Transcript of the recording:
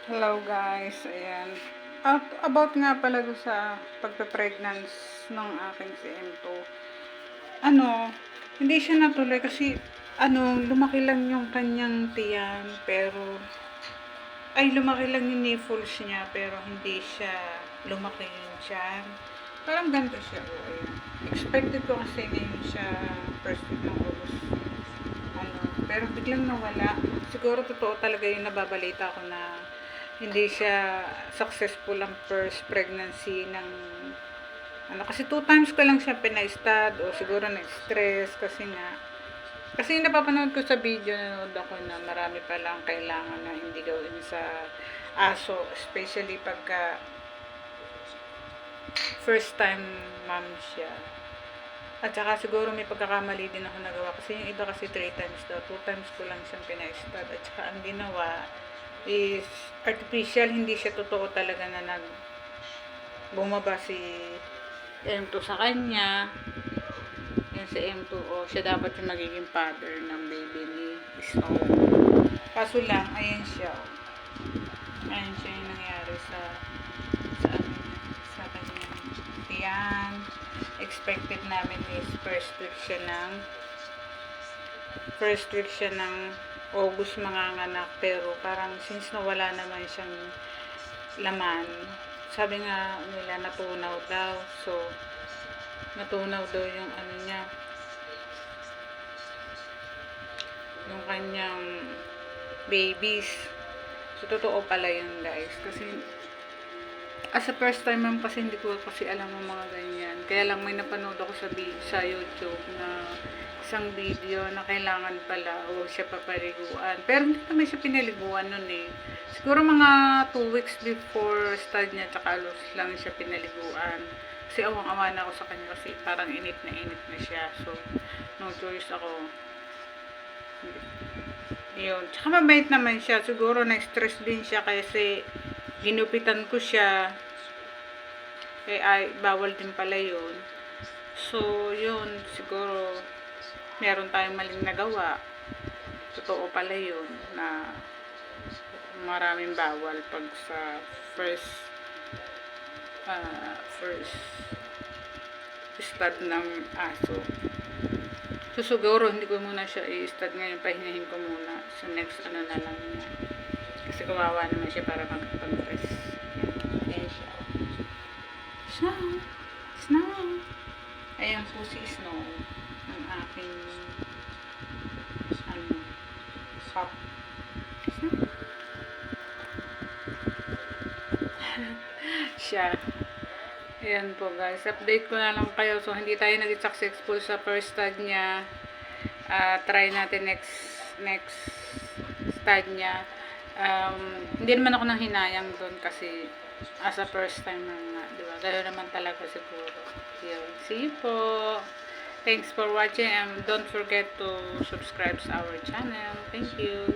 Hello guys, ayan. About nga pala do sa pagpe-pregnancy ng aking si M2. Hindi siya natuloy kasi lumaki lang yung kanyang tiyan pero lumaki lang yung nipples niya pero hindi siya lumaki yung tiyan. Parang ganito siya. Ayan. Expected ko kasi ngayon siya first week ng August. Pero biglang nawala. Siguro totoo talaga yung nababalita ko na hindi siya successful ang first pregnancy ng kasi 2 times ko lang siya pina-stud o siguro na-stress kasi yung napapanood ko sa video, nanood ako na marami palang kailangan na hindi gawin sa aso, especially pagka first time mom siya. At saka siguro may pagkakamali din ako nagawa kasi yung iba kasi 3 times daw, 2 times ko lang siyang pina-stud at saka ang ginawa is artificial, hindi siya totoo talaga na bumaba si M2 sa kanya. Yan si M2O, siya dapat yung magiging father ng baby ni Snow. Kaso lang, ayan siya. Ayan siya yung nangyari sa kanyang tiyan. Expected namin is first week siya ng August manganganak, pero parang since nawala naman siyang laman, sabi nga nila natunaw daw. So natunaw daw yung niya, yung kanyang babies. So totoo pala yun guys, kasi as a first time ma'am kasi hindi ko kasi alam ang mga ganyan. Kaya lang may napanood ako sa YouTube na isang video na kailangan pala o siya papaliguan. Pero hindi naman siya pinaliguan nun eh. Siguro mga 2 weeks before stud niya, tsaka lang siya pinaliguan. Kasi awang-awa na ako sa kanya kasi parang init na siya. So, no choice ako. Yun. Tsaka mabait naman siya. Siguro na-stress din siya kasi ginupitan ko siya. Ay, bawal din pala yun. So, yun. Siguro meron tayong maling nagawa. Totoo pala yun na maraming bawal pag sa first stud ng aso. So siguro hindi ko muna siya i-stud ngayon, pahingahin ko muna sa next na lang niya. Kasi kawawa naman siya para makapag-rest. Ayan siya. Snow. Ayan po si Snow. Ang aking pup. Siya. Ayan po guys. Update ko na lang kayo. So hindi tayo naging successful sa first stud niya. Try natin next stud niya. Hindi naman ako nang hinayang doon kasi as a first time nga, diba? Gano'n naman talaga siguro. Yun. See you po. Thanks for watching and don't forget to subscribe sa our channel. Thank you.